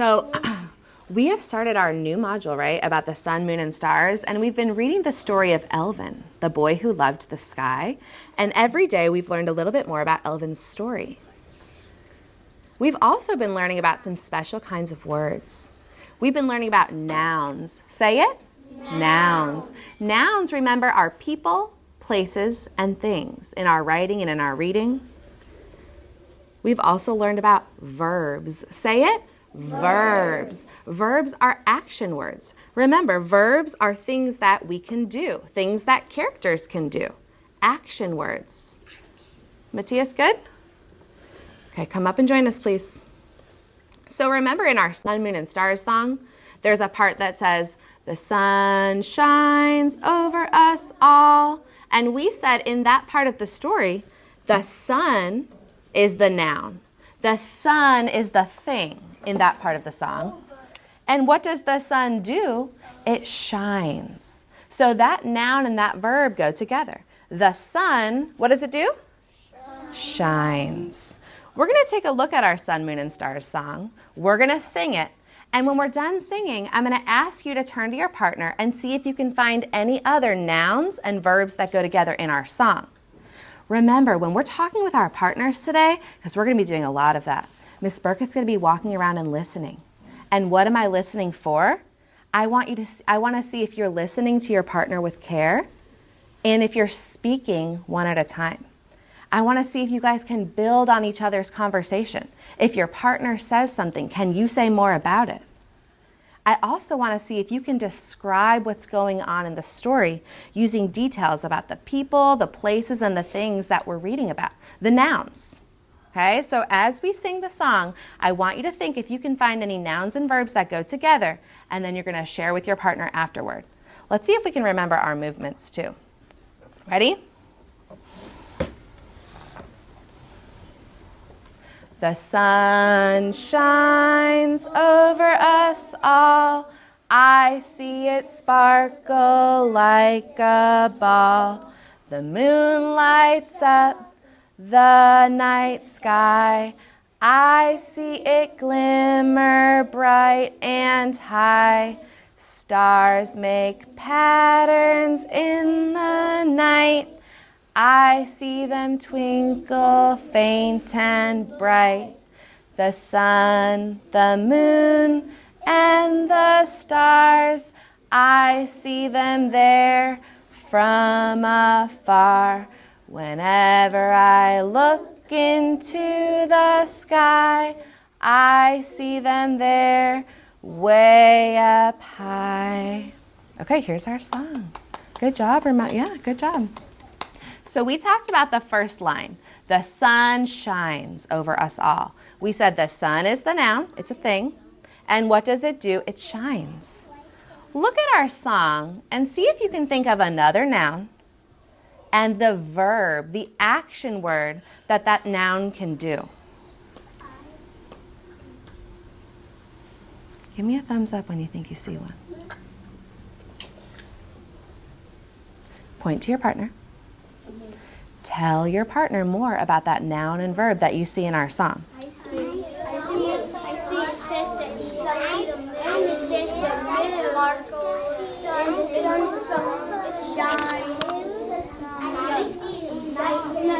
So we have started our new module, right, about the sun, moon, and stars, and we've been reading the story of Elvin, the boy who loved the sky, and every day we've learned a little bit more about Elvin's story. We've also been learning about some special kinds of words. We've been learning about nouns. Say it? Nouns. Nouns, remember, are people, places, and things in our writing and in our reading. We've also learned about verbs. Say it? Verbs. Verbs are action words. Remember, verbs are things that we can do, things that characters can do. Action words. Matthias, good? Okay, come up and join us, please. So remember in our sun, moon, and stars song, there's a part that says, the sun shines over us all. And we said in that part of the story, the sun is the noun. The sun is the thing in that part of the song. And what does the sun do? It shines. So that noun and that verb go together. The sun, what does it do? Shines. We're going to take a look at our sun, moon, and stars song. We're going to sing it. And when we're done singing, I'm going to ask you to turn to your partner and see if you can find any other nouns and verbs that go together in our song. Remember, when we're talking with our partners today, because we're going to be doing a lot of that, Miss Burkett's going to be walking around and listening. And what am I listening for? I want to see if you're listening to your partner with care and if you're speaking one at a time. I want to see if you guys can build on each other's conversation. If your partner says something, can you say more about it? I also want to see if you can describe what's going on in the story using details about the people, the places, and the things that we're reading about, the nouns. Okay, so as we sing the song, I want you to think if you can find any nouns and verbs that go together, and then you're going to share with your partner afterward. Let's see if we can remember our movements too. Ready? The sun shines over us all. I see it sparkle like a ball. The moon lights up the night sky. I see it glimmer bright and high. Stars make patterns in the night. I see them twinkle faint and bright. The sun, the moon, and the stars, I see them there from afar. Whenever I look into the sky, I see them there way up high. Okay, here's our song. Good job, yeah, good job. So we talked about the first line, the sun shines over us all. We said the sun is the noun, it's a thing. And what does it do? It shines. Look at our song and see if you can think of another noun and the verb, the action word that that noun can do. Give me a thumbs up when you think you see one. Point to your partner. Tell your partner more about that noun and verb that you see in our song. I see it says that the sun, and it says the moon sparkles, and the sun shines. I see the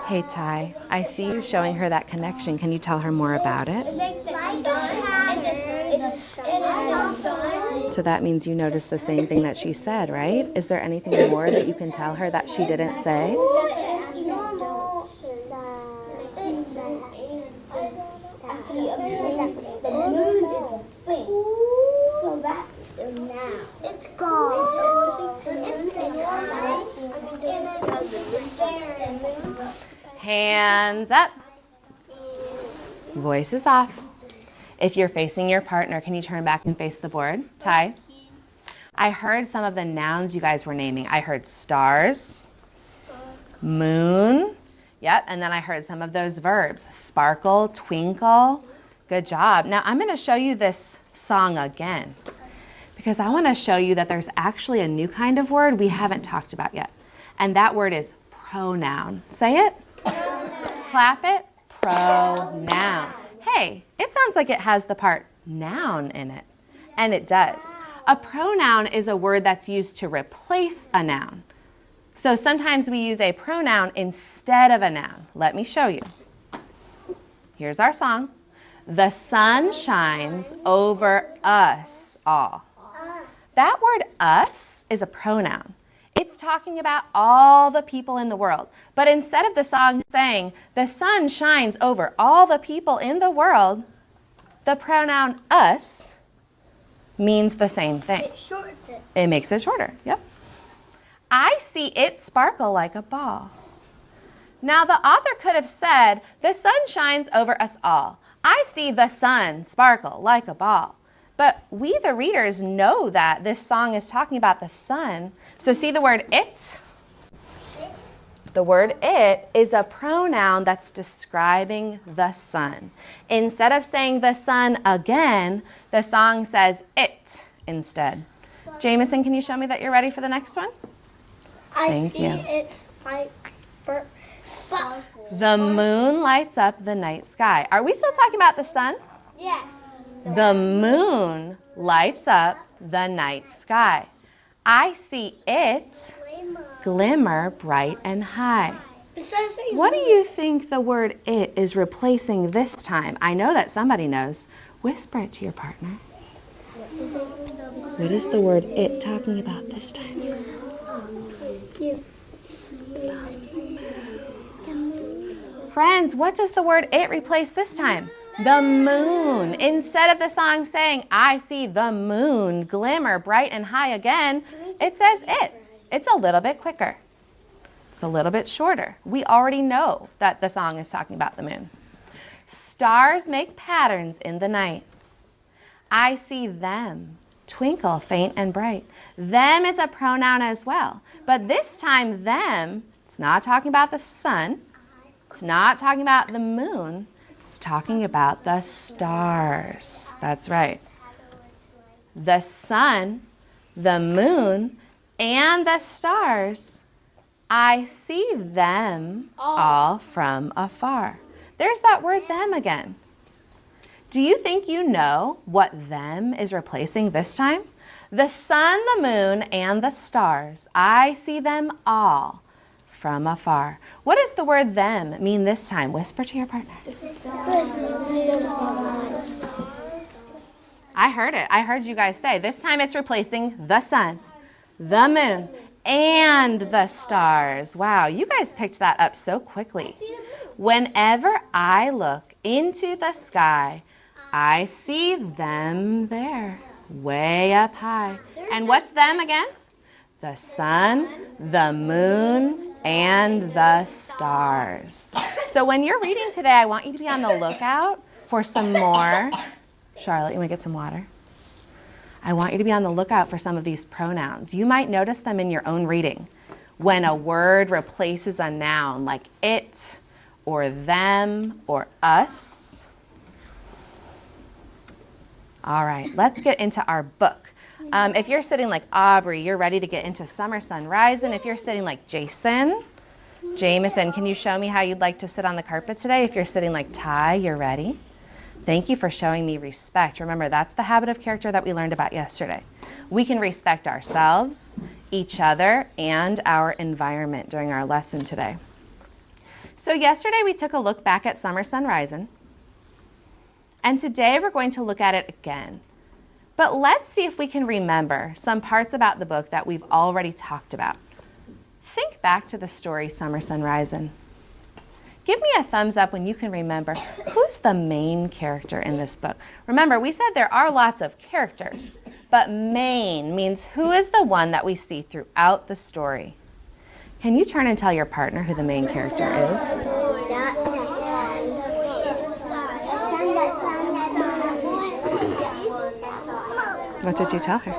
Hey Ty, I see you showing her that connection. Can you tell her more about it? So that means you noticed the same thing that she said, right? Is there anything more that you can tell her that she didn't say? It's gone. Hands up. Voice is off. If you're facing your partner, can you turn back and face the board? Ty? I heard some of the nouns you guys were naming. I heard stars, moon, yep, and then I heard some of those verbs, sparkle, twinkle. Good job. Now I'm going to show you this song again because I want to show you that there's actually a new kind of word we haven't talked about yet. And that word is pronoun. Say it. Clap it. Pronoun. Hey, it sounds like it has the part noun in it. And it does. A pronoun is a word that's used to replace a noun. So sometimes we use a pronoun instead of a noun. Let me show you. Here's our song. The sun shines over us all. That word us is a pronoun. It's talking about all the people in the world. But instead of the song saying, the sun shines over all the people in the world, the pronoun us means the same thing. It shortens it. It makes it shorter, yep. I see it sparkle like a ball. Now the author could have said, the sun shines over us all. I see the sun sparkle like a ball. But we, the readers, know that this song is talking about the sun. So see the word it? The word it is a pronoun that's describing the sun. Instead of saying the sun again, the song says it instead. Jameson, can you show me that you're ready for the next one? Thank you. It's like The moon lights up the night sky. Are we still talking about the sun? Yeah. The moon lights up the night sky. I see it glimmer bright and high. What do you think the word it is replacing this time? I know that somebody knows. Whisper it to your partner. What is the word it talking about this time? Friends, what does the word it replace this time? The moon. Instead of the song saying, I see the moon glimmer bright and high again, it says it. It's a little bit quicker. It's a little bit shorter. We already know that the song is talking about the moon. Stars make patterns in the night. I see them twinkle faint and bright. Them is a pronoun as well. But this time them, it's not talking about the sun. It's not talking about the moon. It's talking about the stars. That's right. The sun, the moon, and the stars, I see them all from afar. There's that word them again. Do you think you know what them is replacing this time? The sun, the moon, and the stars, I see them all from afar. What does the word them mean this time? Whisper to your partner. I heard it. I heard you guys say. This time it's replacing the sun, the moon, and the stars. Wow, you guys picked that up so quickly. Whenever I look into the sky, I see them there, way up high. And what's them again? The sun, the moon, and the stars. So when you're reading today, I want you to be on the lookout for some more. Charlotte, you want to get some water? I want you to be on the lookout for some of these pronouns. You might notice them in your own reading. When a word replaces a noun like it, or them, or us. All right, let's get into our book. If you're sitting like Aubrey, you're ready to get into Summer Sun Rising. If you're sitting like Jameson, can you show me how you'd like to sit on the carpet today? If you're sitting like Ty, you're ready. Thank you for showing me respect. Remember, that's the habit of character that we learned about yesterday. We can respect ourselves, each other, and our environment during our lesson today. So yesterday we took a look back at Summer Sun Rising. And today we're going to look at it again. But let's see if we can remember some parts about the book that we've already talked about. Think back to the story Summer Sun Rising. Give me a thumbs up when you can remember who's the main character in this book. Remember, we said there are lots of characters, but main means who is the one that we see throughout the story. Can you turn and tell your partner who the main character is? What did you tell her?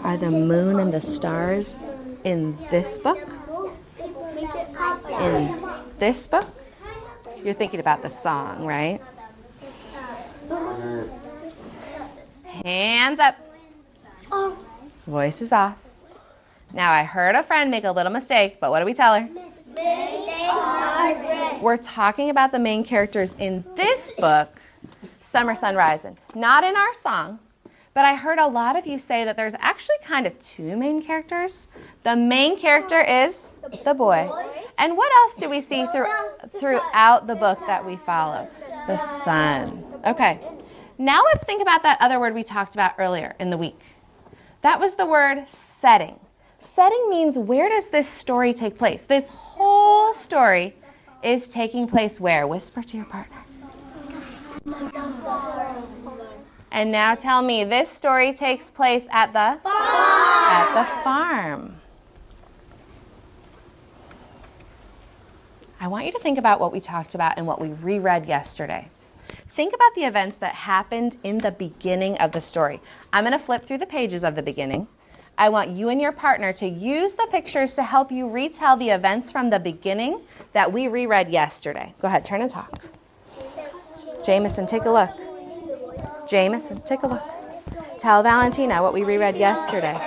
Are the moon and the stars in this book? In this book? You're thinking about the song, right? Hands up. Oh. Voice is off. Now I heard a friend make a little mistake, but what do we tell her? We're talking about the main characters in this book, Summer Sun Rising. Not in our song, but I heard a lot of you say that there's actually kind of two main characters. The main character is the boy. And what else do we see throughout the book that we follow? The sun. Okay, now let's think about that other word we talked about earlier in the week. That was the word setting. Setting means, where does this story take place? This whole story is taking place where? Whisper to your partner. And now tell me, this story takes place at the farm. At the farm. I want you to think about what we talked about and what we reread yesterday. Think about the events that happened in the beginning of the story. I'm going to flip through the pages of the beginning. I want you and your partner to use the pictures to help you retell the events from the beginning that we reread yesterday. Go ahead, turn and talk. Jameson, take a look. Jameson, take a look. Tell Valentina what we reread yesterday.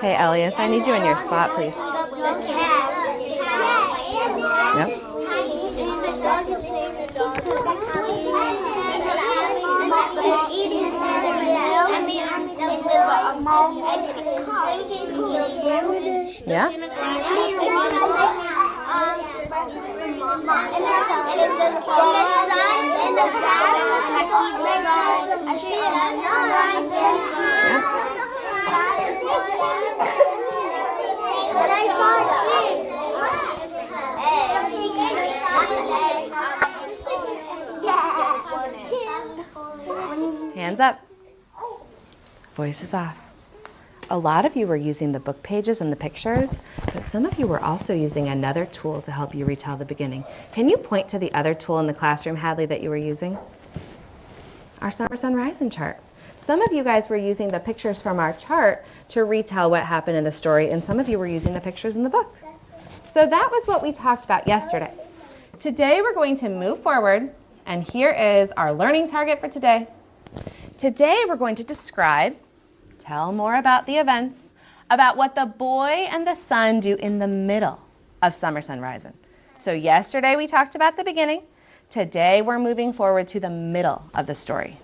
Hey, Elias, I need you in your spot, please. Yep. Yeah? Hands up. Voice is off. A lot of you were using the book pages and the pictures, but some of you were also using another tool to help you retell the beginning. Can you point to the other tool in the classroom, Hadley, that you were using? Our Summer Sun Rising chart. Some of you guys were using the pictures from our chart to retell what happened in the story, and some of you were using the pictures in the book. So that was what we talked about yesterday. Today we're going to move forward, and here is our learning target for today. Today we're going to describe, tell more about the events, about what the boy and the sun do in the middle of Summer Sun Rising. So yesterday we talked about the beginning. Today we're moving forward to the middle of the story.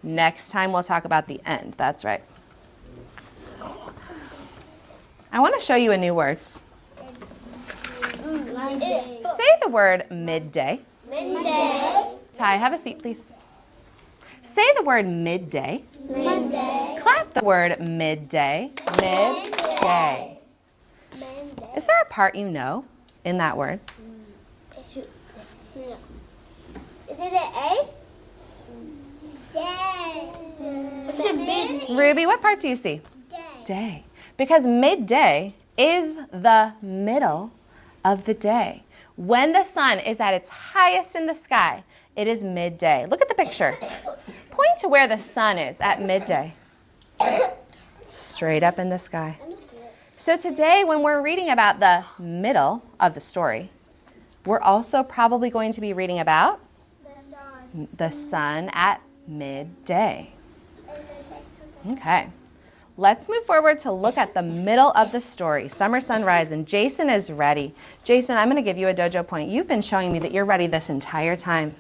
Next time we'll talk about the end. That's right. I want to show you a new word. Say the word midday. Midday. Ty, have a seat, please. Say the word midday. Midday. Clap the word midday. Midday. Is there a part you know in that word? Is it an A? Day. It's a big Ruby, what part do you see? day. Day. Because midday is the middle of the day. When the sun is at its highest in the sky, it is midday. Look at the picture. Point to where the sun is at midday. Straight up in the sky. So today, when we're reading about the middle of the story, we're also probably going to be reading about the sun at midday. Okay. Let's move forward to look at the middle of the story, Summer Sun Rising. Jason is ready. Jason, I'm going to give you a dojo point. You've been showing me that you're ready this entire time.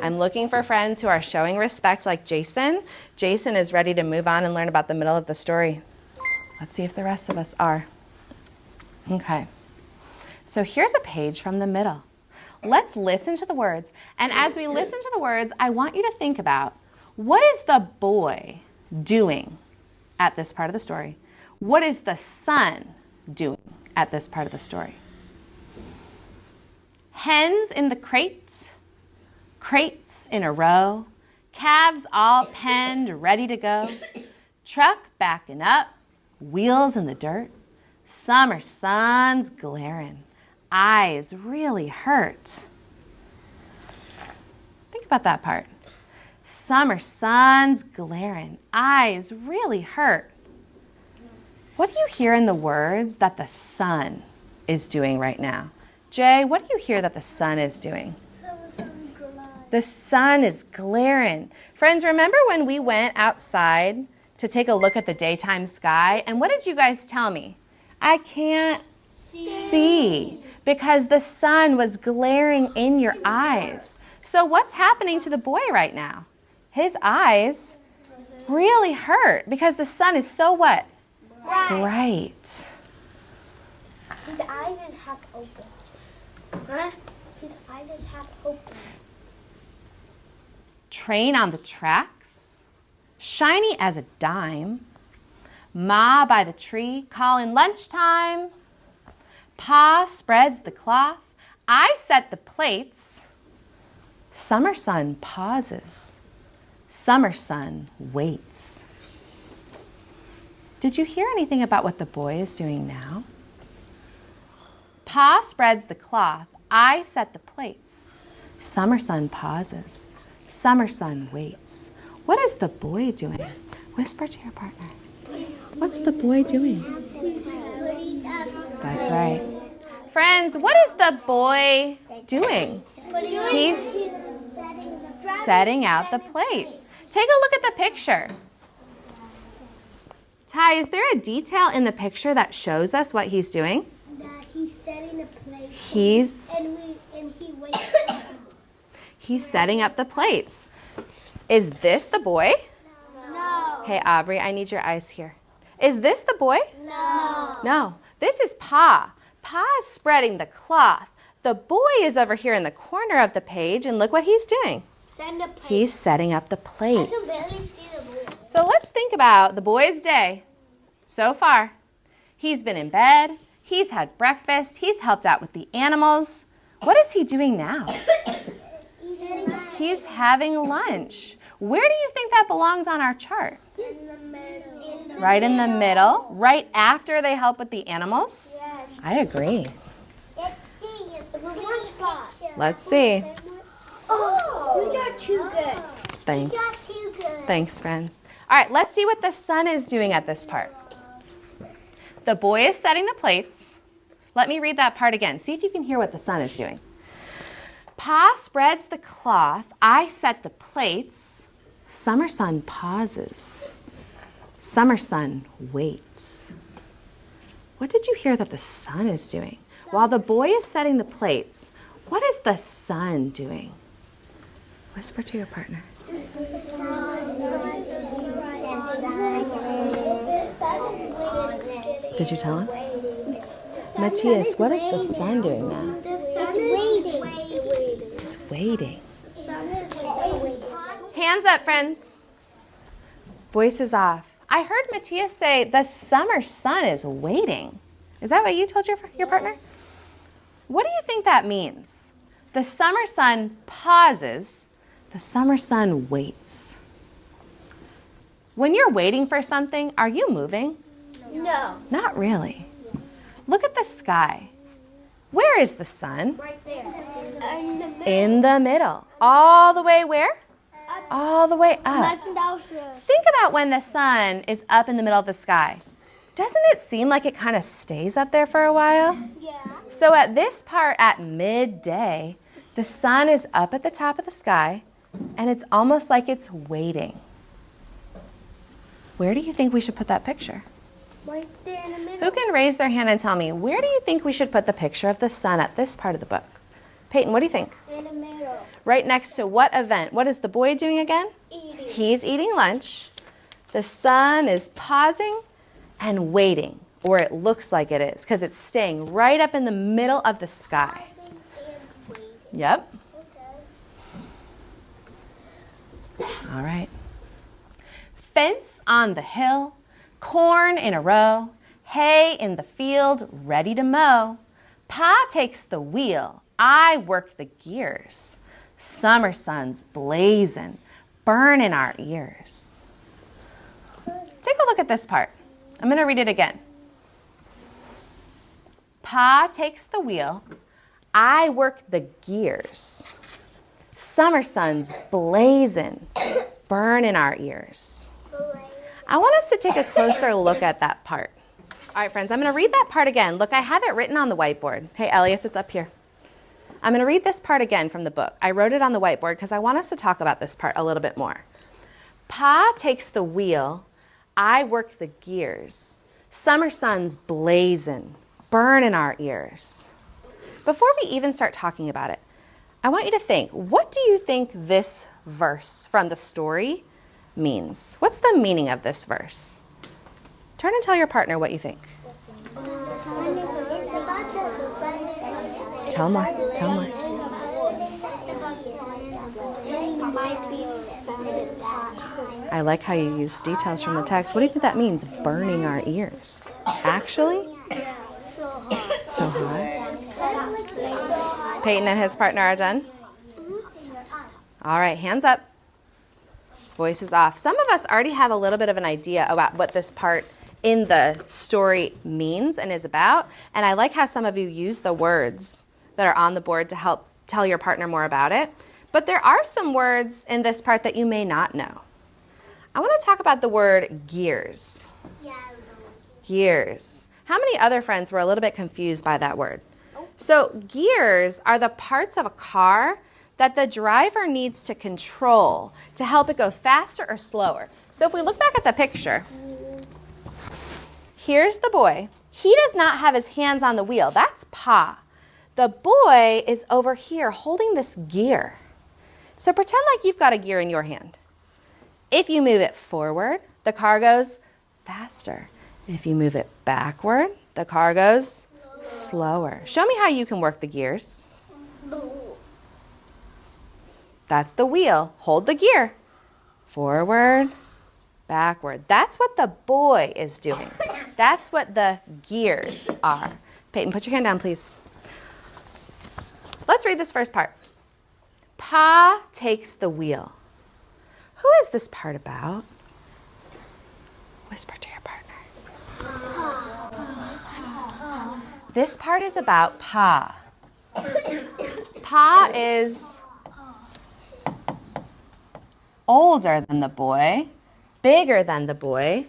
I'm looking for friends who are showing respect like Jason. Jason is ready to move on and learn about the middle of the story. Let's see if the rest of us are. Okay. So here's a page from the middle. Let's listen to the words. And as we listen to the words, I want you to think about, what is the boy doing at this part of the story? What is the sun doing at this part of the story? Hens in the crates, crates in a row, calves all penned, ready to go, truck backing up, wheels in the dirt, summer sun's glaring, eyes really hurt. Think about that part. Summer sun's glaring, eyes really hurt. What do you hear in the words that the sun is doing right now? Jay, what do you hear that the sun is doing? The sun is glaring. Friends, remember when we went outside to take a look at the daytime sky? And what did you guys tell me? I can't see because the sun was glaring in your eyes. So what's happening to the boy right now? His eyes really hurt because the sun is so what? Bright. His eyes is half open. Huh? His eyes is half open. Train on the tracks, shiny as a dime. Ma by the tree calling lunchtime. Pa spreads the cloth. I set the plates. Summer sun pauses. Summer sun waits. Did you hear anything about what the boy is doing now? Pa spreads the cloth. I set the plates. Summer sun pauses. Summer sun waits. What is the boy doing? Whisper to your partner. What's the boy doing? That's right. Friends, what is the boy doing? He's setting out the plates. Take a look at the picture. Ty, is there a detail in the picture that shows us what he's doing? That he's setting the plate. And he waits. He's setting up the plates. Is this the boy? No. Hey, Aubrey, I need your eyes here. Is this the boy? No. No. This is Pa. Pa is spreading the cloth. The boy is over here in the corner of the page, and look what he's doing. Send the plate. He's setting up the I plates. can barely see the boy. So let's think about the boy's day so far. He's been in bed. He's had breakfast. He's helped out with the animals. What is he doing now? He's having lunch. Where do you think that belongs on our chart? In the middle. Right in the middle, right after they help with the animals? Yes. I agree. Let's see. One spot. Let's see. Oh, you got too good. Thanks. You got too good. Thanks, friends. All right, let's see what the sun is doing at this part. The boy is setting the plates. Let me read that part again. See if you can hear what the sun is doing. Pa spreads the cloth. I set the plates. Summer sun pauses. Summer sun waits. What did you hear that the sun is doing? While the boy is setting the plates, what is the sun doing? Whisper to your partner. Did you tell him? Matthias, what is the sun doing now? It's waiting. Hands up, friends. Voices off. I heard Matthias say the summer sun is waiting. Is that what you told your partner? What do you think that means? The summer sun pauses. The summer sun waits. When you're waiting for something, are you moving? No. Not really. Look at the sky. Where is the sun? Right there. In the middle. All the way where? All the way up. Think about when the sun is up in the middle of the sky. Doesn't it seem like it kind of stays up there for a while? Yeah. So at this part at midday, the sun is up at the top of the sky, and it's almost like it's waiting. Where do you think we should put that picture? Right there in the middle. Who can raise their hand and tell me, where do you think we should put the picture of the sun at this part of the book? Peyton, what do you think? In the middle. Right next to what event? What is the boy doing again? Eating. He's eating lunch. The sun is pausing and waiting, or it looks like it is, because it's staying right up in the middle of the sky. Yep. All right. Fence on the hill, corn in a row, hay in the field, ready to mow. Pa takes the wheel, I work the gears. Summer sun's blazing, burning our ears. Take a look at this part. I'm going to read it again. Pa takes the wheel, I work the gears. Summer sun's blazing, burning our ears. I want us to take a closer look at that part. All right, friends, I'm going to read that part again. Look, I have it written on the whiteboard. Hey, Elias, it's up here. I'm going to read this part again from the book. I wrote it on the whiteboard because I want us to talk about this part a little bit more. Pa takes the wheel, I work the gears. Summer sun's blazing, burning our ears. Before we even start talking about it, I want you to think, what do you think this verse from the story means? What's the meaning of this verse? Turn and tell your partner what you think. Tell more, tell more. I like how you use details from the text. What do you think that means, burning our ears? Actually? So hot. Peyton and his partner are done? All right, hands up. Voices off. Some of us already have a little bit of an idea about what this part in the story means and is about. And I like how some of you use the words that are on the board to help tell your partner more about it. But there are some words in this part that you may not know. I want to talk about the word gears. Gears. How many other friends were a little bit confused by that word? So gears are the parts of a car that the driver needs to control to help it go faster or slower. So if we look back at the picture, here's the boy. He does not have his hands on the wheel. That's Pa. The boy is over here holding this gear. So pretend like you've got a gear in your hand. If you move it forward, the car goes faster. If you move it backward, the car goes slower. Show me how you can work the gears. That's the wheel. Hold the gear. Forward, backward. That's what the boy is doing. That's what the gears are. Peyton, put your hand down, please. Let's read this first part. Pa takes the wheel. Who is this part about? Whisper to your partner. This part is about Pa. Pa is older than the boy, bigger than the boy.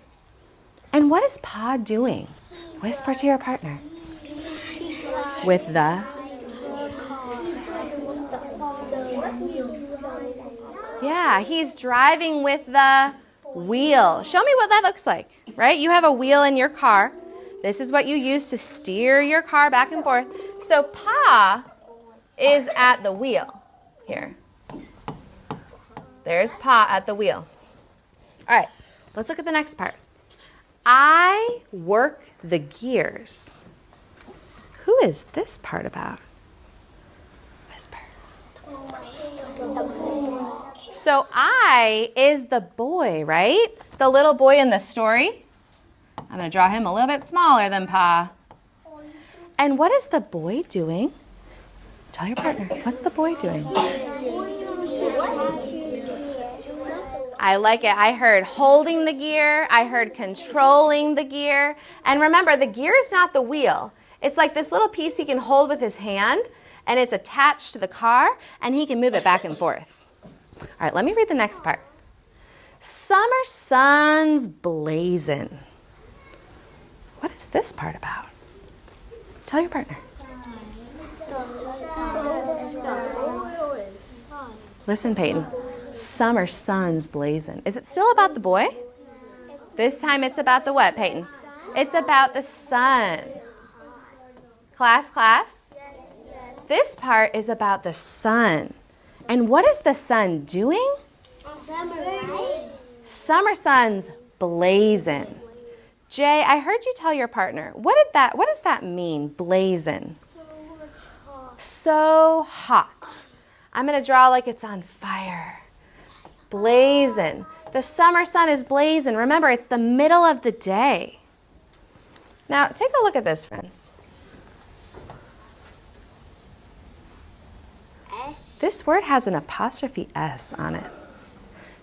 And what is Pa doing? Whisper to your partner. With the... Yeah, he's driving with the wheel. Show me what that looks like, right? You have a wheel in your car. This is what you use to steer your car back and forth. So Pa is at the wheel here. There's Pa at the wheel. All right, let's look at the next part. I work the gears. Who is this part about? Whisper. So I is the boy, right? The little boy in the story. I'm going to draw him a little bit smaller than Pa. And what is the boy doing? Tell your partner. What's the boy doing? I like it. I heard holding the gear. I heard controlling the gear. And remember, the gear is not the wheel. It's like this little piece he can hold with his hand, and it's attached to the car, and he can move it back and forth. All right, let me read the next part. Summer sun's blazing. What is this part about? Tell your partner. Listen, Peyton. Summer sun's blazing. Is it still about the boy? This time it's about the what, Peyton? It's about the sun. Class? This part is about the sun. And what is the sun doing? Summer sun's blazing. Jay, I heard you tell your partner. What does that mean, blazing? So hot. I'm going to draw like it's on fire. Blazing. The summer sun is blazing. Remember, it's the middle of the day. Now, take a look at this, friends. This word has an apostrophe S on it.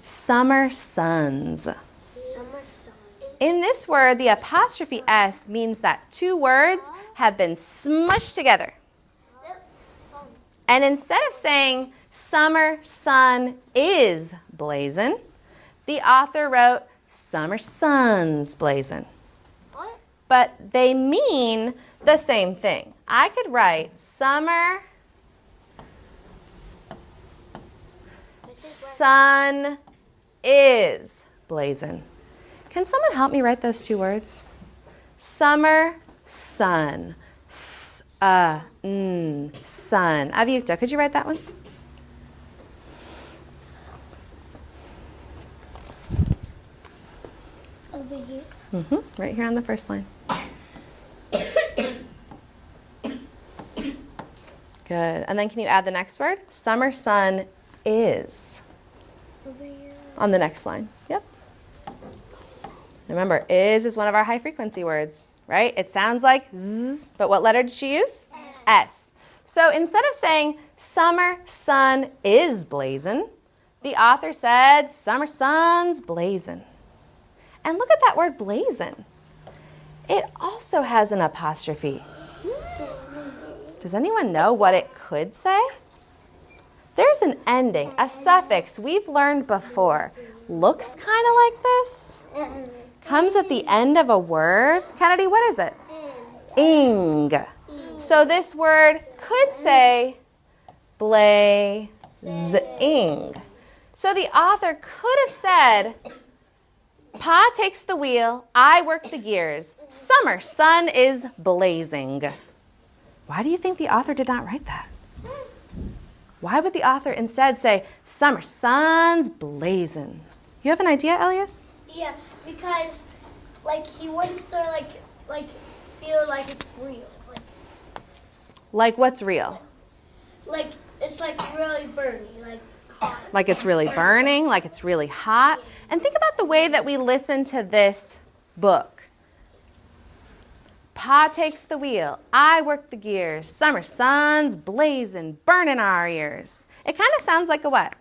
Summer suns. In this word, the apostrophe S means that two words have been smushed together. And instead of saying summer sun is blazing, the author wrote summer sun's blazing. but they mean the same thing. I could write summer sun is blazing. Can someone help me write those two words? Summer sun. Sun. Avyukta, could you write that one? Over here. Right here on the first line. Good. And then can you add the next word? Summer sun is. Over here. On the next line. Yep. Remember, is one of our high frequency words, right? It sounds like Z, but what letter did she use? S. So instead of saying summer sun is blazing, the author said summer sun's blazing. And look at that word blazing. It also has an apostrophe. Does anyone know what it could say? There's an ending, a suffix we've learned before. Looks kind of like this. Comes at the end of a word. Kennedy, what is it? Ing. So this word could say blazing. So the author could have said, Pa takes the wheel, I work the gears. Summer sun is blazing. Why do you think the author did not write that? Why would the author instead say, summer sun's blazing? You have an idea, Elias? Yeah, because like he wants to like feel like it's real. Like what's real? Like it's like really burning, like hot. Like it's really burning, like it's really hot. And think about the way that we listen to this book. Pa takes the wheel, I work the gears, summer sun's blazing, burning our ears. It kind of sounds like a what?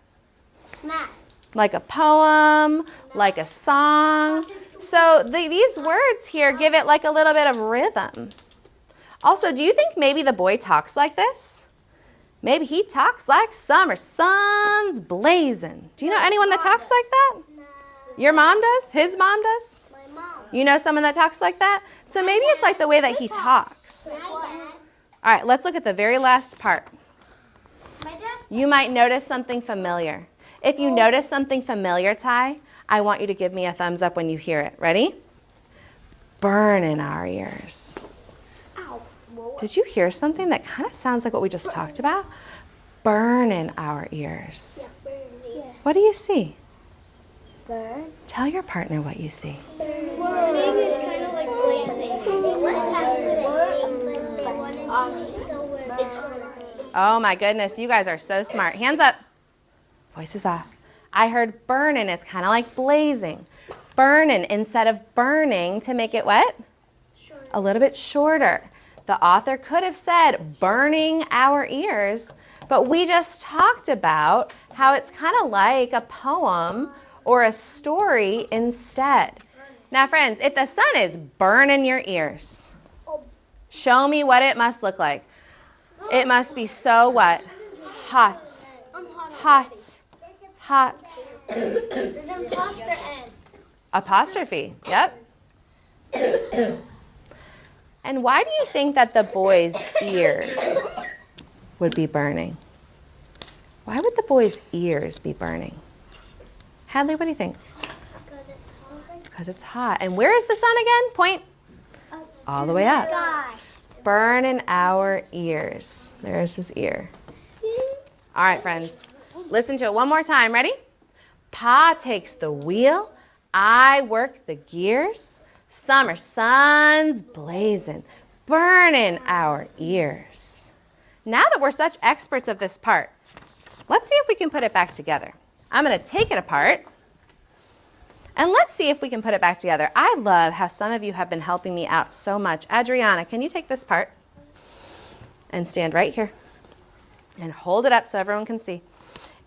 Snap. Like a poem, like a song. So these words here give it like a little bit of rhythm. Also, do you think maybe the boy talks like this? Maybe he talks like summer sun's blazing. Do you know anyone that talks like that? No. Your mom does? His mom does? My mom. You know someone that talks like that? So maybe it's like the way that he talks. All right, let's look at the very last part. My dad. You might notice something familiar. If you notice something familiar, Ty, I want you to give me a thumbs up when you hear it. Ready? Burn in our ears. Ow. Did you hear something that kind of sounds like what we just talked about? Burn in our ears. Yeah. What do you see? Burn. Tell your partner what you see. Maybe it's kind of like blazing. Oh my goodness, you guys are so smart. Hands up. Voices off. I heard burnin' is kind of like blazing. Burnin' instead of burning to make it what? A little bit shorter. The author could have said burning our ears, but we just talked about how it's kind of like a poem or a story instead. Now friends, if the sun is burning your ears, show me what it must look like. It must be so what? Hot. Hot. Hot. Apostrophe. Yep. And why do you think that the boy's ears would be burning? Why would the boy's ears be burning? Hadley, what do you think? Because it's hot. And where is the sun again? Point. All the way up. Burn in our ears. There's his ear. All right, friends. Listen to it one more time. Ready? Pa takes the wheel. I work the gears. Summer sun's blazing. Burning our ears. Now that we're such experts of this part, let's see if we can put it back together. I'm going to take it apart. And let's see if we can put it back together. I love how some of you have been helping me out so much. Adriana, can you take this part and stand right here and hold it up so everyone can see?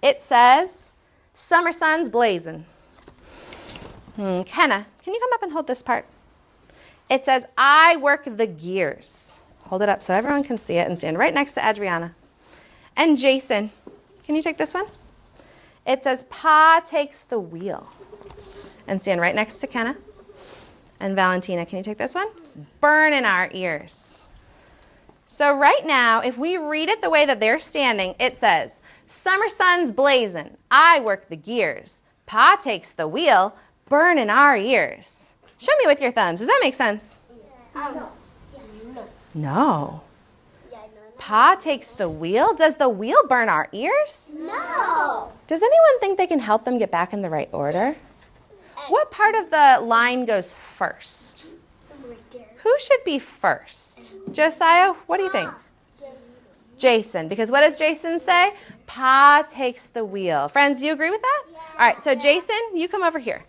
It says, summer sun's blazing. Kenna, can you come up and hold this part? It says, I work the gears. Hold it up so everyone can see it and stand right next to Adriana. And Jason, can you take this one? It says, Pa takes the wheel. And stand right next to Kenna. And Valentina, can you take this one? burn in our ears. So right now, if we read it the way that they're standing, it says, summer sun's blazing, I work the gears. Pa takes the wheel, burn in our ears. Show me with your thumbs. Does that make sense? No. Pa takes the wheel? Does the wheel burn our ears? No. Does anyone think they can help them get back in the right order? What part of the line goes first? Who should be first? Josiah, what do you think? Jason, because what does Jason say? Pa takes the wheel. Friends, do you agree with that? All right, so Jason, you come over here.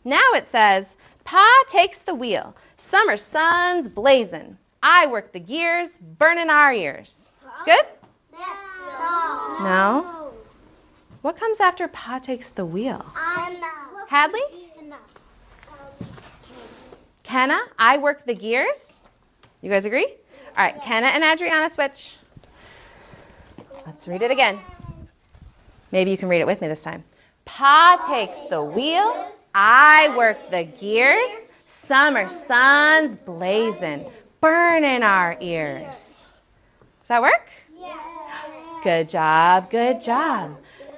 Now it says, Pa takes the wheel. Summer sun's blazing. I work the gears, burning our ears. It's good? No? What comes after Pa takes the wheel? Hadley? Kenna, I work the gears. You guys agree? All right, Kenna and Adriana switch. Let's read it again. Maybe you can read it with me this time. Pa takes the wheel. I work the gears. Summer sun's blazing, burning our ears. Does that work? Yeah. Good job, good job.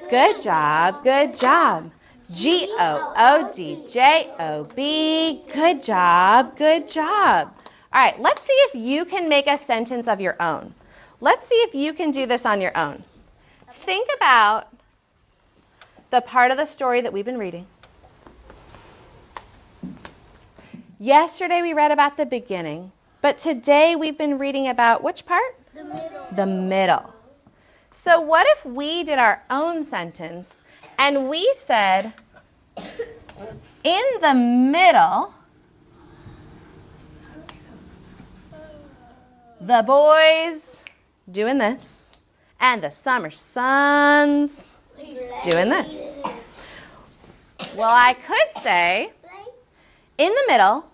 Good job, good job. G-O-O-D-J-O-B. Good job, good job. All right, let's see if you can make a sentence of your own. Let's see if you can do this on your own. Think about the part of the story that we've been reading. Yesterday we read about the beginning, but today we've been reading about which part? The middle. The middle. So what if we did our own sentence and we said, in the middle, the boys doing this, and the summer sun's doing this. Well, I could say, in the middle,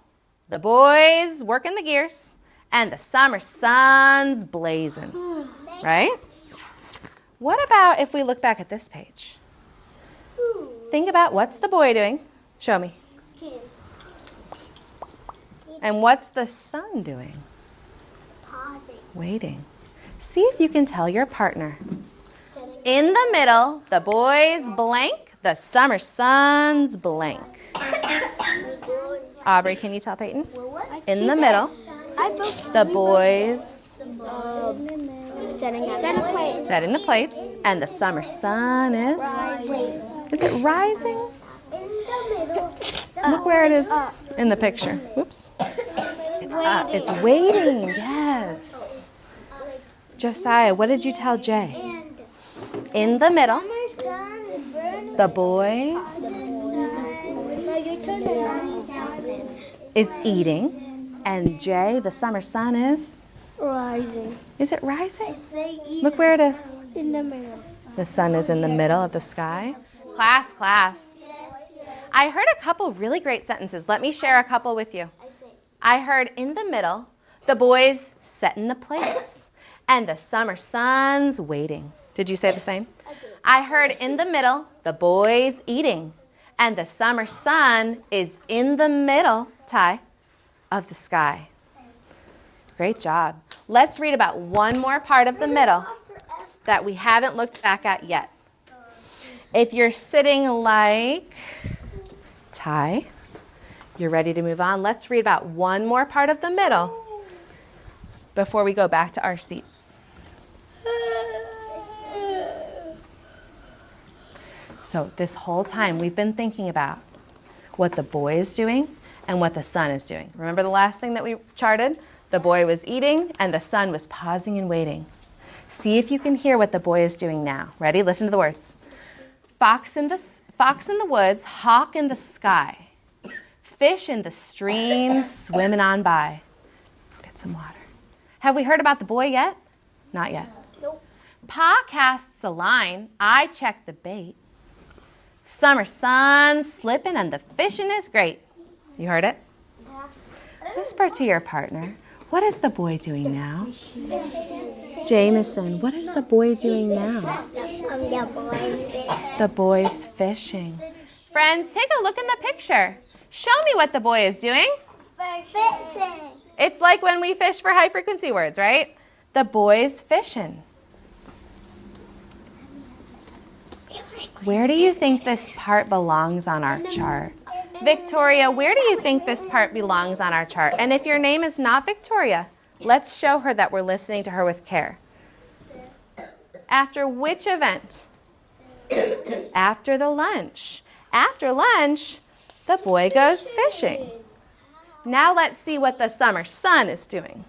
the boys working the gears, and the summer sun's blazing, right? What about if we look back at this page? Think about what's the boy doing? Show me. And what's the sun doing? Waiting. See if you can tell your partner. In the middle, the boys blank, the summer sun's blank. Aubrey, can you tell Peyton? In the middle, the boys setting the plates, and the summer sun is it rising? Look where it is in the picture. Whoops. It's up. It's waiting. Yes. Josiah, what did you tell Jay? In the middle, the boys is eating, and Jay, the summer sun is Rising. Is it rising? Look where it is. In the middle. The sun is in the middle of the sky. Class. I heard a couple really great sentences. Let me share a couple with you. I heard in the middle, the boys setting the plates, and the summer sun's waiting. Did you say the same? I heard in the middle, the boys eating, and the summer sun is in the middle, Ty, of the sky. Great job. Let's read about one more part of the middle that we haven't looked back at yet. If you're sitting like Ty, you're ready to move on. Let's read about one more part of the middle before we go back to our seats. So this whole time we've been thinking about what the boy is doing and what the sun is doing. Remember the last thing that we charted? The boy was eating and the sun was pausing and waiting. See if you can hear what the boy is doing now. Ready? Listen to the words. Fox in the woods, hawk in the sky, fish in the stream swimming on by. Get some water. Have we heard about the boy yet? Not yet. Nope. Pa casts a line, I check the bait. Summer sun slipping and the fishing is great. You heard it? Whisper to your partner. What is the boy doing now? Jameson, what is the boy doing now? The boy's fishing. Friends, take a look in the picture. Show me what the boy is doing. Fishing. It's like when we fish for high frequency words, right? The boy's fishing. Where do you think this part belongs on our chart? Victoria, where do you think this part belongs on our chart? And if your name is not Victoria, let's show her that we're listening to her with care. After which event? After the lunch. After lunch, the boy goes fishing. Now let's see what the summer sun is doing.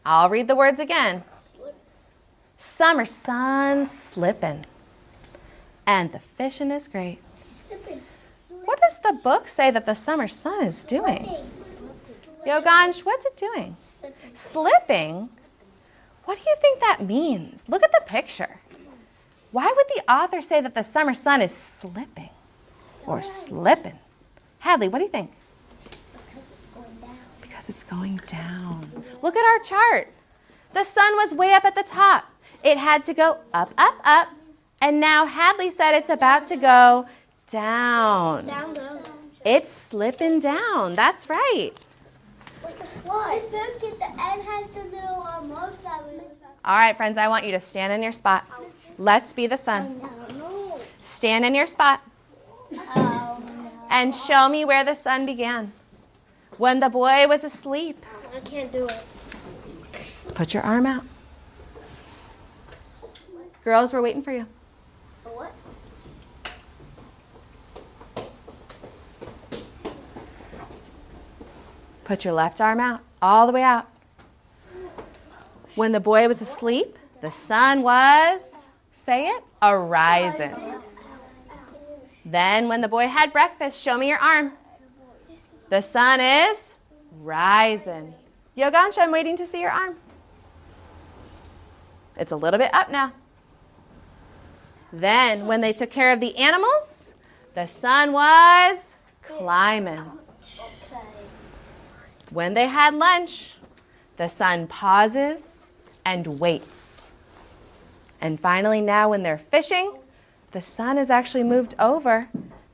I'll read the words again. Summer sun slipping, and the fishing is great. What does the book say that the summer sun is doing? Yogansh, what's it doing? Slipping? What do you think that means? Look at the picture. Why would the author say that the summer sun is slipping or slipping? Hadley, what do you think? Because it's going down. Look at our chart. The sun was way up at the top. It had to go up, up, up. And now Hadley said it's about to go down. Down, down. It's slipping down. That's right. Like a slide. Look at the end has the little marks. All right, friends, I want you to stand in your spot. Let's be the sun. Stand in your spot and show me where the sun began. When the boy was asleep. I can't do it. Put your arm out. Girls, we're waiting for you. What? Put your left arm out, all the way out. When the boy was asleep, the sun was, say it, a-rising. Then when the boy had breakfast, show me your arm. The sun is rising. Yogansh, I'm waiting to see your arm. It's a little bit up now. Then when they took care of the animals, the sun was climbing. When they had lunch, the sun pauses and waits. And finally now when they're fishing, the sun is actually moved over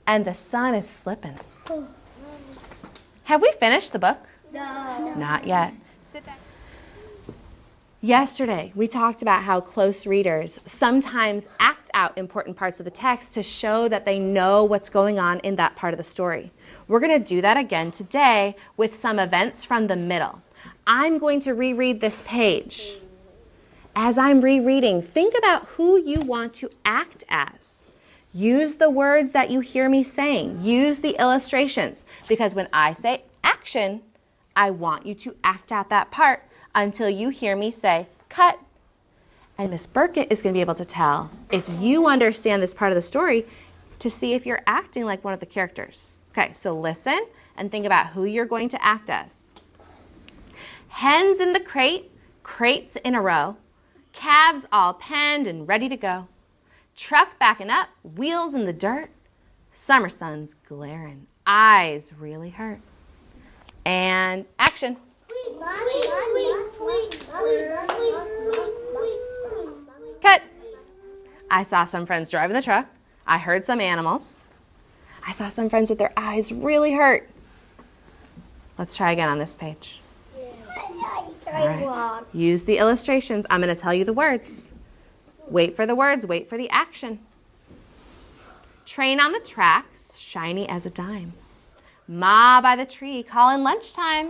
and the sun is slipping. Have we finished the book? No. Not yet. Sit back. Yesterday, we talked about how close readers sometimes act out important parts of the text to show that they know what's going on in that part of the story. We're going to do that again today with some events from the middle. I'm going to reread this page. As I'm rereading, think about who you want to act as. Use the words that you hear me saying. Use the illustrations, because when I say action, I want you to act out that part until you hear me say, cut. And Miss Burkett is going to be able to tell if you understand this part of the story to see if you're acting like one of the characters. Okay, so listen and think about who you're going to act as. Hens in the crate, crates in a row, calves all penned and ready to go. Truck backing up, wheels in the dirt, summer sun's glaring, eyes really hurt. And action. Cut. I saw some friends driving the truck. I heard some animals. I saw some friends with their eyes really hurt. Let's try again on this page. All right. Use the illustrations. I'm going to tell you the words. Wait for the words. Wait for the action. Train on the tracks, shiny as a dime. Ma by the tree, calling lunchtime.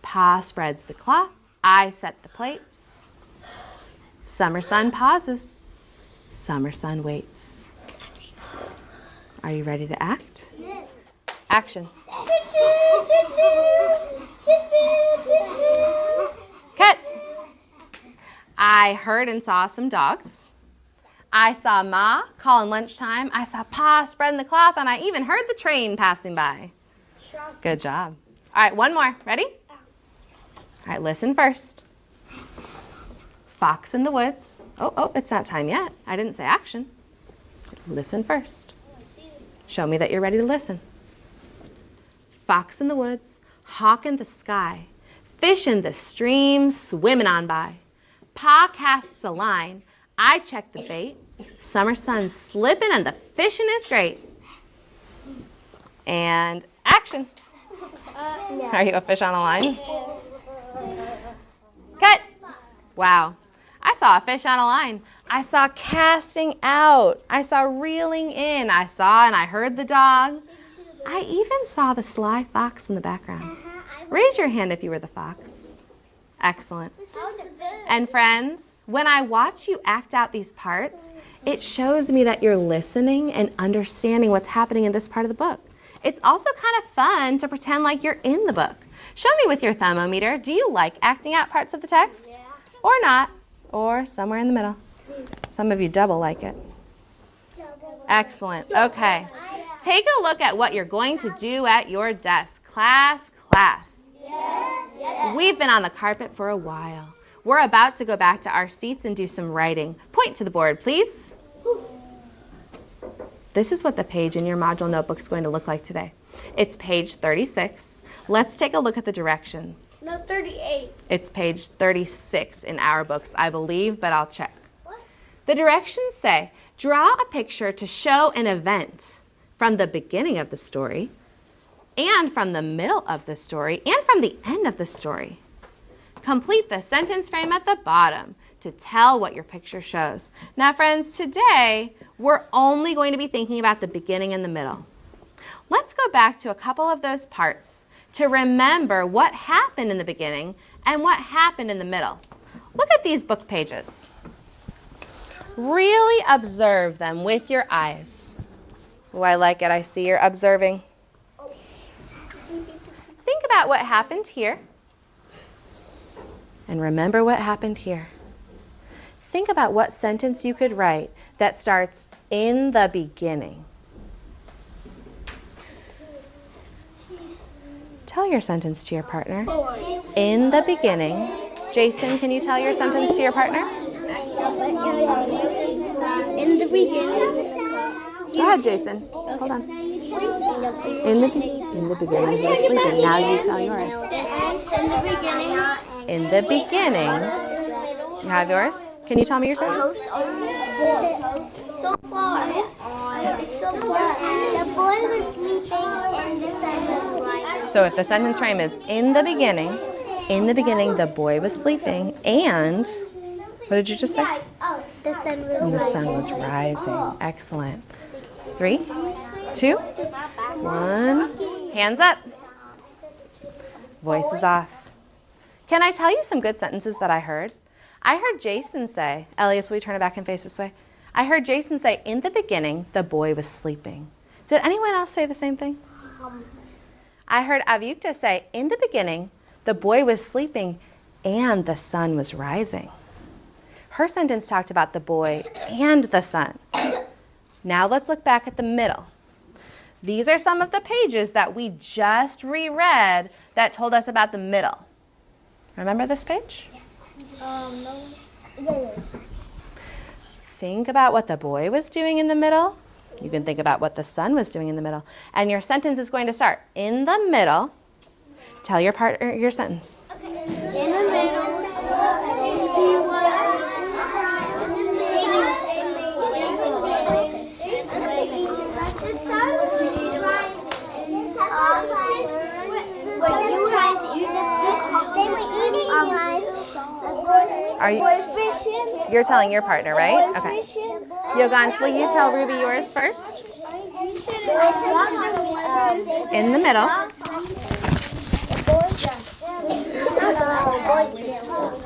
Pa spreads the cloth. I set the plates. Summer sun pauses. Summer sun waits. Are you ready to act? Yes. Action. Cut. I heard and saw some dogs. I saw Ma calling lunchtime. I saw Pa spreading the cloth, and I even heard the train passing by. Good job. All right, one more. Ready? All right, listen first. Fox in the woods. Oh, it's not time yet. I didn't say action. Listen first. Show me that you're ready to listen. Fox in the woods, hawk in the sky, fish in the stream swimming on by. Pa casts a line, I check the bait, summer sun slipping and the fishing is great. And action. action. No. Are you a fish on a line? Cut. Wow. I saw a fish on a line. I saw casting out. I saw reeling in. I saw and I heard the dog. I even saw the sly fox in the background. Raise your hand if you were the fox. Excellent. And friends, when I watch you act out these parts, it shows me that you're listening and understanding what's happening in this part of the book. It's also kind of fun to pretend like you're in the book. Show me with your thermometer. Do you like acting out parts of the text? Yeah. Or not? Or somewhere in the middle? Some of you double like it. Excellent. Okay. Take a look at what you're going to do at your desk. Class. Yes. We've been on the carpet for a while. We're about to go back to our seats and do some writing. Point to the board, please. This is what the page in your module notebook is going to look like today. It's page 36. Let's take a look at the directions. No, 38. It's page 36 in our books, I believe, but I'll check. What? The directions say, draw a picture to show an event from the beginning of the story, and from the middle of the story, and from the end of the story. Complete the sentence frame at the bottom to tell what your picture shows. Now, friends, today we're only going to be thinking about the beginning and the middle. Let's go back to a couple of those parts to remember what happened in the beginning and what happened in the middle. Look at these book pages. Really observe them with your eyes. Oh, I like it. I see you're observing. Think about what happened here. And remember what happened here. Think about what sentence you could write that starts in the beginning. Tell your sentence to your partner. In the beginning. Jason, can you tell your sentence to your partner? In the beginning. Go ahead, Jason. Hold on. In the beginning, he was sleeping. Now you tell yours. In the beginning. In the beginning. You have yours? Can you tell me your sentence? So far. The boy was sleeping and the sun was rising. So if the sentence frame is in the beginning the boy was sleeping, and what did you just say? The sun was And the rising. sun was rising. Excellent. 3, 2, 1. Hands up. Voice is off. Can I tell you some good sentences that I heard? I heard Jason say, Elias, will you turn it back and face this way? I heard Jason say, in the beginning, the boy was sleeping. Did anyone else say the same thing? I heard Avyukta say, in the beginning, the boy was sleeping and the sun was rising. Her sentence talked about the boy and the sun. Now let's look back at the middle. These are some of the pages that we just reread that told us about the middle. Remember this page? No. Yeah. Think about what the boy was doing in the middle. You can think about what the sun was doing in the middle. And your sentence is going to start in the middle. Tell your partner your sentence. In the middle, he was the sun was Are you? You're telling your partner, right? Okay. Yogansh, will you tell Ruby yours first? In the middle.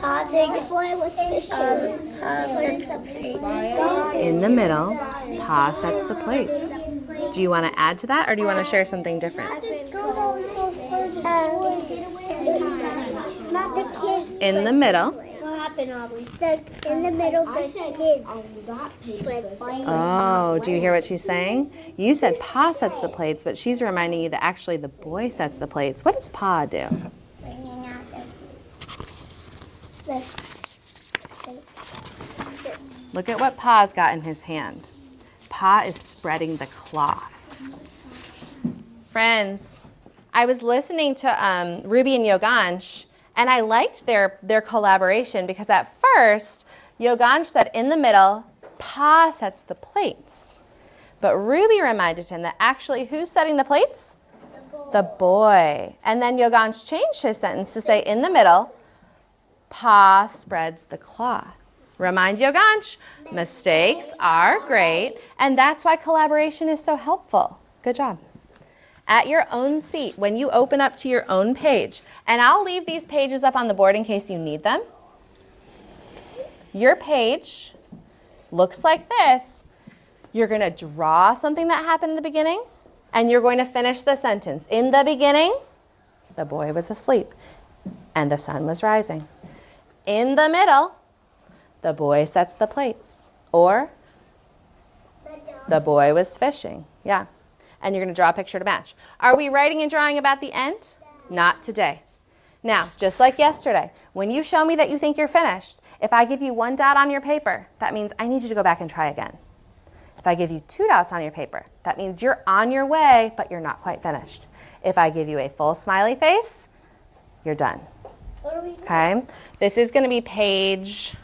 Pa takes sets the plates. In the middle, Pa sets the plates. Do you want to add to that, or do you want to share something different? Not the kids. In the middle. What happened, Aubrey? In the middle, the kids. Oh, do you hear what she's saying? You said Pa sets the plates, but she's reminding you that actually the boy sets the plates. What does Pa do? Bringing out the six. Look at what Pa's got in his hand. Pa is spreading the cloth. Friends, I was listening to Ruby and Yogansh, and I liked their collaboration because at first, Yogansh said in the middle, Pa sets the plates. But Ruby reminded him that actually who's setting the plates? The boy. The boy. And then Yogansh changed his sentence to say in the middle, Pa spreads the cloth. Remind Yogansh, mistakes are great, and that's why collaboration is so helpful. Good job. At your own seat, when you open up to your own page, and I'll leave these pages up on the board in case you need them. Your page looks like this. You're going to draw something that happened in the beginning, and you're going to finish the sentence. In the beginning, the boy was asleep, and the sun was rising. In the middle, the boy sets the plates. Or, the boy was fishing. Yeah. And you're going to draw a picture to match. Are we writing and drawing about the end? Not today. Now, just like yesterday, when you show me that you think you're finished, if I give you 1 dot on your paper, that means I need you to go back and try again. If I give you 2 dots on your paper, that means you're on your way, but you're not quite finished. If I give you a full smiley face, you're done. Okay? This is going to be page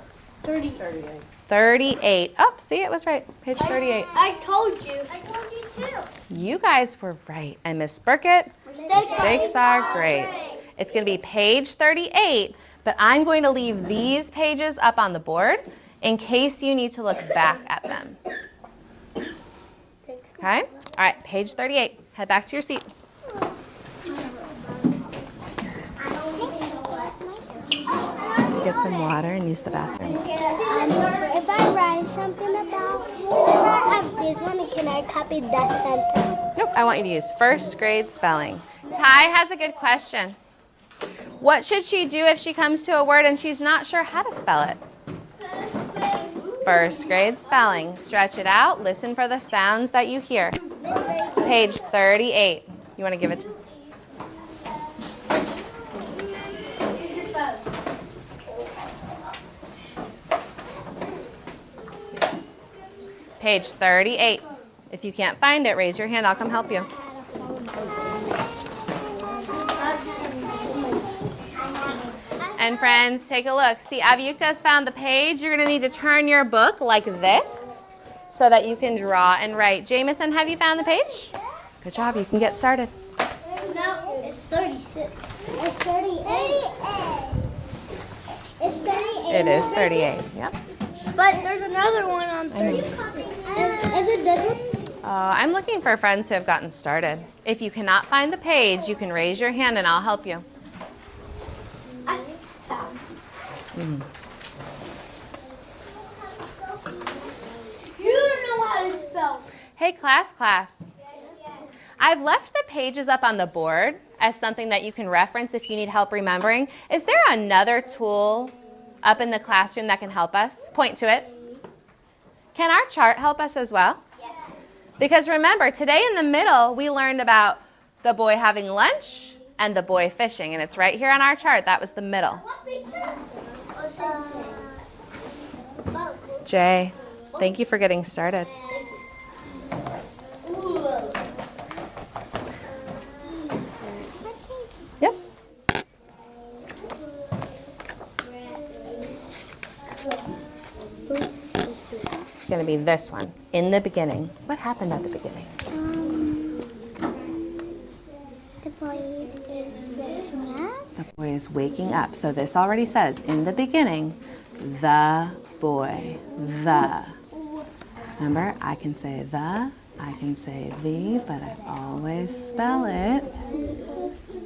38. Oh, see, it was right. Page 38. I told you. I told you too. You guys were right. And Miss Burkett, mistakes are great. It's going to be page 38, but I'm going to leave these pages up on the board in case you need to look back at them. Okay? All right, page 38. Head back to your seat. Get some water and use the bathroom. If I write something about this one, can I copy that sentence? Nope, I want you to use first grade spelling. Ty has a good question. What should she do if she comes to a word and she's not sure how to spell it? First grade spelling. Stretch it out. Listen for the sounds that you hear. Page 38. You want to give it to me? Page 38. If you can't find it, raise your hand. I'll come help you. And friends, take a look. See, Avyukta has found the page. You're going to need to turn your book like this so that you can draw and write. Jameson, have you found the page? Good job. You can get started. No, it's 36. It's 38. It's 38. It is 38. Yep. But there's another one on 36. Is it this one? I'm looking for friends who have gotten started. If you cannot find the page, you can raise your hand and I'll help you. I found. You don't know how to spell. Hey, class. I've left the pages up on the board as something that you can reference if you need help remembering. Is there another tool up in the classroom that can help us? Point to it. Can our chart help us as well? Yeah. Because remember, today in the middle, we learned about the boy having lunch and the boy fishing, and it's right here on our chart. That was the middle. What picture? Jay, thank you for getting started. Yep. It's going to be this one, in the beginning. What happened at the beginning? The boy is waking up. The boy is waking up. So this already says, in the beginning, the boy, the. Remember, I can say the, I can say the, but I always spell it.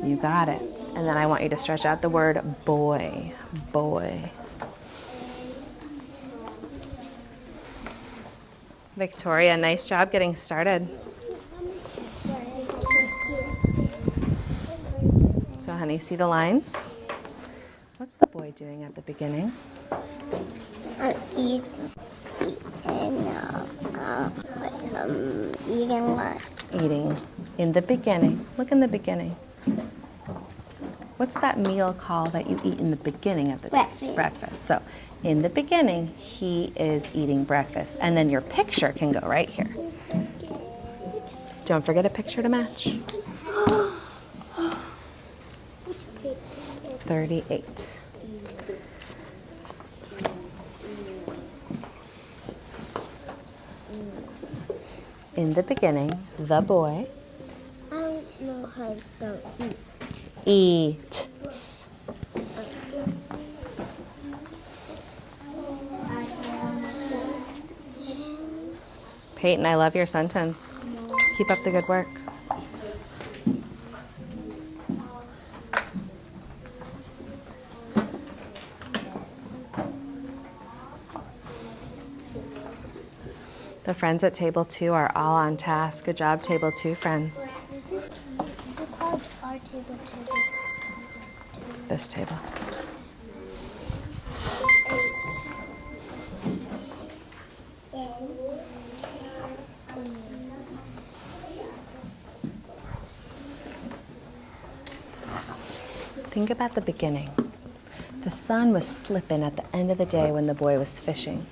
You got it. And then I want you to stretch out the word boy, boy. Victoria, nice job getting started. So, honey, see the lines? What's the boy doing at the beginning? Eating lunch. Eating. In the beginning. Look in the beginning. What's that meal called that you eat in the beginning of the day? Breakfast. Breakfast. So, in the beginning, he is eating breakfast. And then your picture can go right here. Don't forget a picture to match. 38. In the beginning, the boy. No, Eat. Peyton, I love your sentence. Keep up the good work. The friends at table 2 are all on task. Good job, table 2 friends. Who called our table? This table. Think about the beginning. The sun was slipping at the end of the day when the boy was fishing.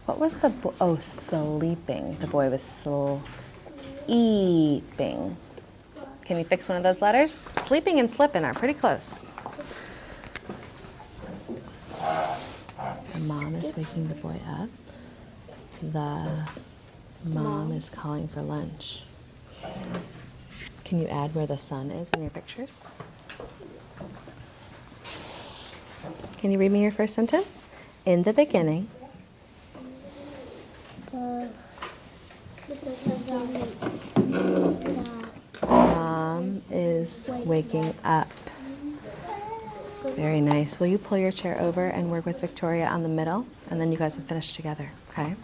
What was the boy? Oh, sleeping. The boy was sleeping. Can you fix one of those letters? Sleeping and slipping are pretty close. The mom is waking the boy up. The mom is calling for lunch. Can you add where the sun is in your pictures? Can you read me your first sentence? In the beginning. Mom is waking up. Very nice. Will you pull your chair over and work with Victoria on the middle? And then you guys will finish together, okay?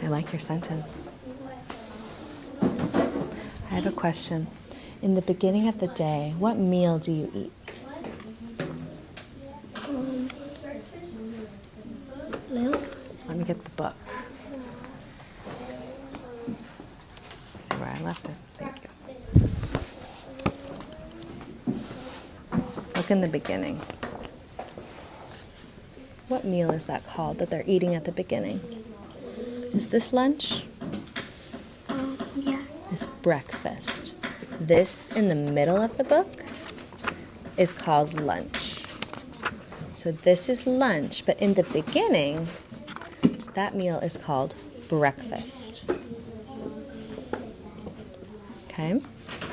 I like your sentence. I have a question. In the beginning of the day, what meal do you eat? Milk. Let me get the book. See where I left it. Thank you. Look in the beginning. What meal is that called that they're eating at the beginning? Is this lunch? Yeah. It's breakfast. This in the middle of the book is called lunch. So this is lunch, but in the beginning, that meal is called breakfast. Okay?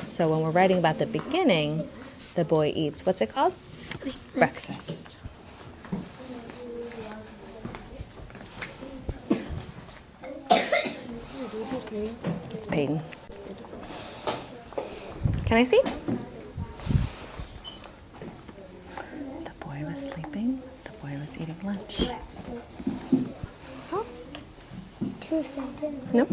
So when we're writing about the beginning, the boy eats, what's it called? Breakfast. It's Peyton. Can I see? The boy was sleeping. The boy was eating lunch. Oh. 2 seconds. No?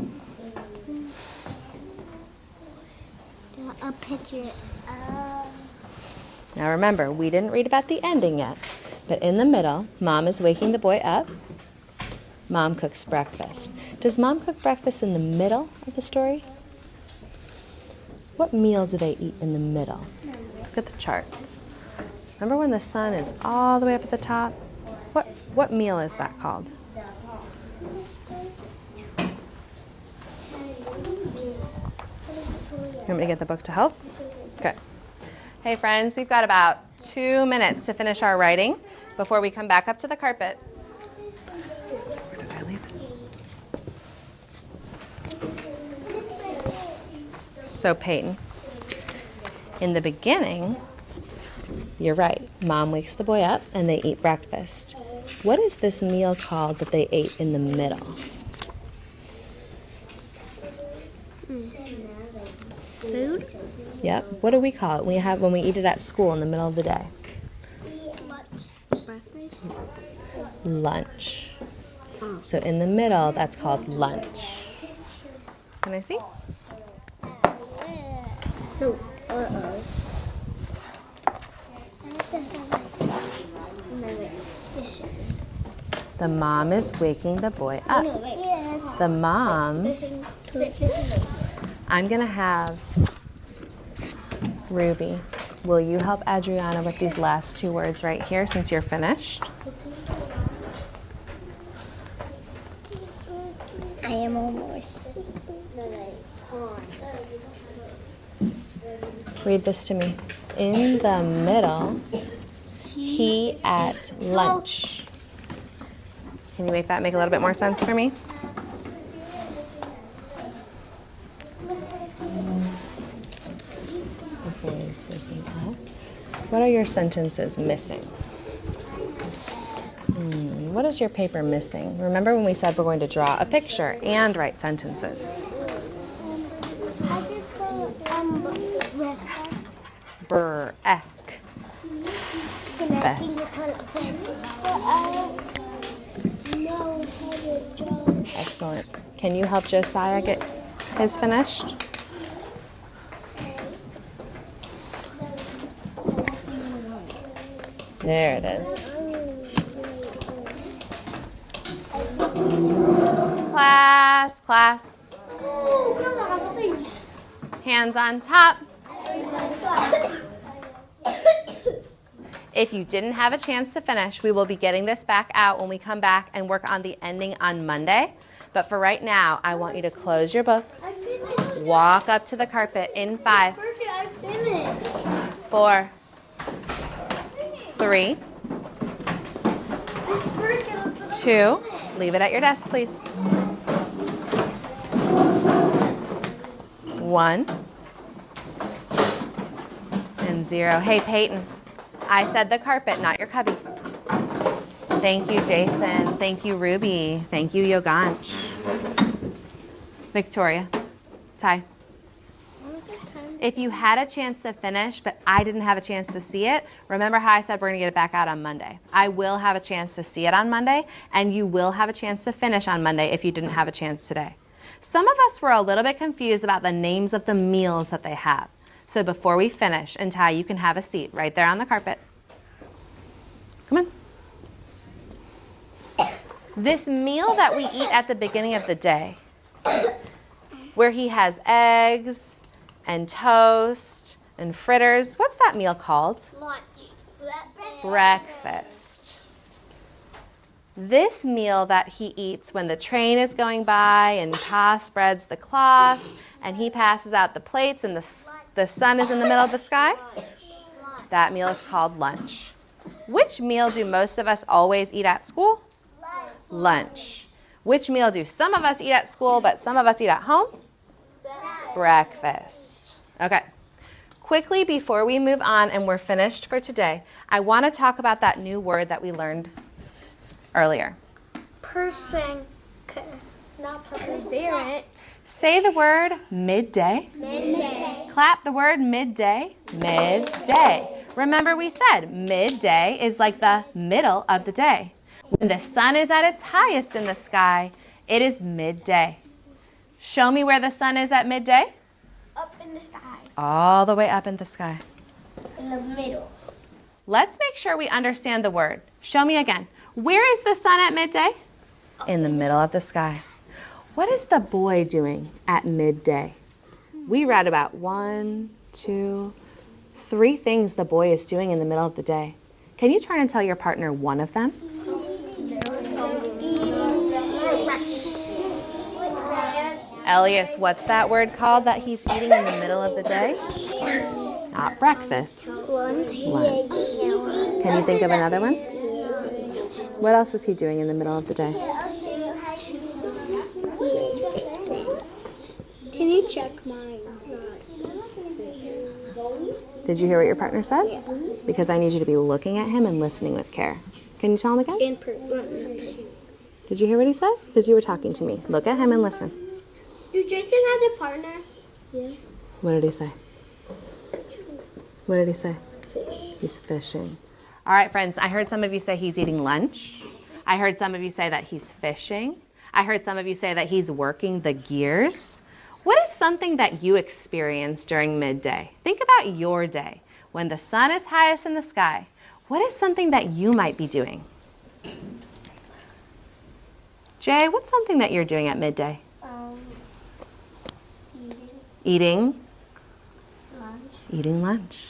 A picture. Now remember, we didn't read about the ending yet, but in the middle, Mom is waking the boy up. Mom cooks breakfast. Does Mom cook breakfast in the middle of the story? What meal do they eat in the middle? Look at the chart. Remember when the sun is all the way up at the top? What meal is that called? You want me to get the book to help? Good. Hey friends, we've got about 2 minutes to finish our writing before we come back up to the carpet. So where did I leave it? So Peyton, in the beginning, you're right. Mom wakes the boy up and they eat breakfast. What is this meal called that they ate in the middle? Food? Yep. What do we call it? We have when we eat it at school in the middle of the day. Breakfast? Lunch. So in the middle, that's called lunch. Can I see? No. The mom is waking the boy up. The mom, I'm going to have Ruby. Will you help Adriana with these last 2 words right here since you're finished? I am almost. Read this to me. In the middle, he ate lunch. Can you make that make a little bit more sense for me? The boy is waking up. What are your sentences missing? What is your paper missing? Remember when we said we're going to draw a picture and write sentences? Breck. Best. Excellent. Can you help Josiah get his finished? There it is. Class, class. Hands on top. If you didn't have a chance to finish, we will be getting this back out when we come back and work on the ending on Monday. But for right now, I want you to close your book, walk up to the carpet in 5, 4, 3, 2, leave it at your desk, please. 1 and 0. Hey, Peyton, I said the carpet, not your cubby. Thank you, Jason. Thank you, Ruby. Thank you, Yoganch. Victoria, Ty. If you had a chance to finish, but I didn't have a chance to see it, remember how I said we're going to get it back out on Monday. I will have a chance to see it on Monday, and you will have a chance to finish on Monday if you didn't have a chance today. Some of us were a little bit confused about the names of the meals that they have. So before we finish, and Ty, you can have a seat right there on the carpet. Come on. This meal that we eat at the beginning of the day, where he has eggs and toast and fritters, what's that meal called? Lunch. Breakfast. This meal that he eats when the train is going by and Pa spreads the cloth and he passes out the plates and the sun is in the middle of the sky, that meal is called lunch. Which meal do most of us always eat at school? Lunch. Which meal do some of us eat at school but some of us eat at home? Breakfast. Okay. Quickly, before we move on and we're finished for today, I want to talk about that new word that we learned earlier. Not perseverant. Say the word midday. Midday. Clap the word midday. Midday. Remember we said midday is like the middle of the day. When the sun is at its highest in the sky, it is midday. Show me where the sun is at midday. Up in the sky. All the way up in the sky. In the middle. Let's make sure we understand the word. Show me again. Where is the sun at midday? In the middle of the sky. What is the boy doing at midday? We read about 1, 2, 3 things the boy is doing in the middle of the day. Can you try and tell your partner one of them? Elias, what's that word called that he's eating in the middle of the day? Not breakfast. Lunch. Can you think of another one? What else is he doing in the middle of the day? Can you check mine? Did you hear what your partner said? Yeah. Because I need you to be looking at him and listening with care. Can you tell him again? Did you hear what he said? Because you were talking to me. Look at him and listen. Does Jason have a partner? Yeah. What did he say? What did he say? He's fishing. All right, friends, I heard some of you say he's eating lunch. I heard some of you say that he's fishing. I heard some of you say that he's working the gears. What is something that you experience during midday? Think about your day. When the sun is highest in the sky, what is something that you might be doing? Jay, what's something that you're doing at midday? Eating? Lunch. Eating lunch.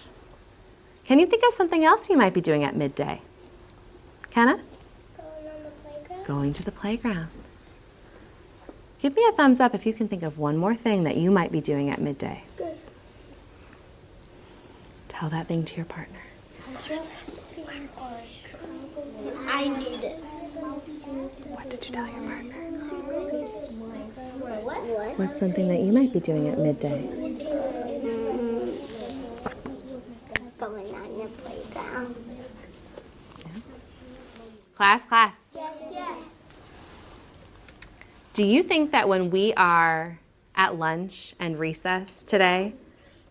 Can you think of something else you might be doing at midday? Kenna? Going on the playground. Going to the playground. Give me a thumbs up if you can think of one more thing that you might be doing at midday. Good. Tell that thing to your partner. I need it. What What did you tell your partner? What? What's something that you might be doing at midday? Going on the playground. Class. Yes. Do you think that when we are at lunch and recess today,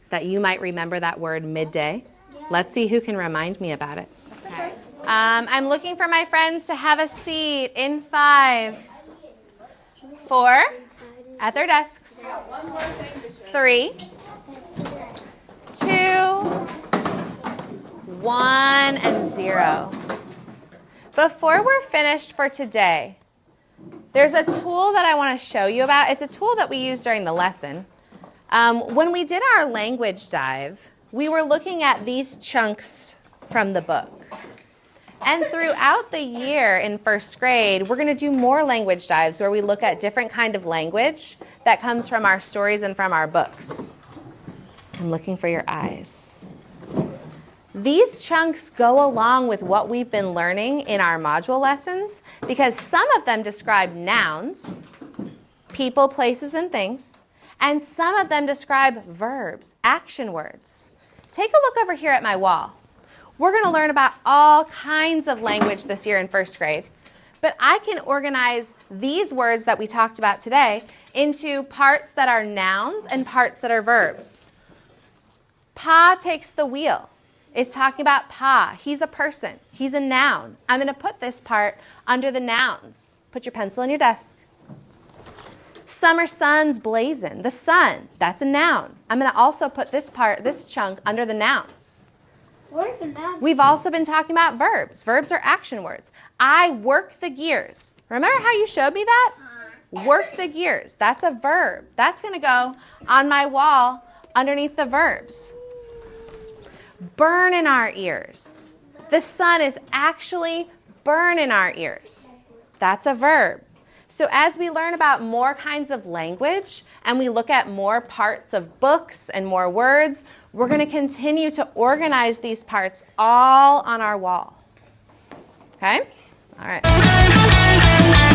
that you might remember that word midday? Let's see who can remind me about it. Okay. I'm looking for my friends to have a seat in 5, 4, at their desks, 3, 2, 1, and 0. Before we're finished for today, there's a tool that I want to show you about. It's a tool that we used during the lesson. When we did our language dive, we were looking at these chunks from the book. And throughout the year in first grade, we're going to do more language dives where we look at different kind of language that comes from our stories and from our books. I'm looking for your eyes. These chunks go along with what we've been learning in our module lessons because some of them describe nouns, people, places, and things, and some of them describe verbs, action words. Take a look over here at my wall. We're going to learn about all kinds of language this year in first grade, but I can organize these words that we talked about today into parts that are nouns and parts that are verbs. Pa takes the wheel. It's talking about Pa. He's a person. He's a noun. I'm going to put this part under the nouns. Put your pencil on your desk. Summer sun's blazing. The sun, that's a noun. I'm going to also put this part, this chunk, under the nouns. Where's the noun? We've also been talking about verbs. Verbs are action words. I work the gears. Remember how you showed me that? Work the gears. That's a verb. That's going to go on my wall underneath the verbs. Burn in our ears. The sun is actually burn in our ears. That's a verb. So as we learn about more kinds of language and we look at more parts of books and more words, we're going to continue to organize these parts all on our wall. Okay? All right.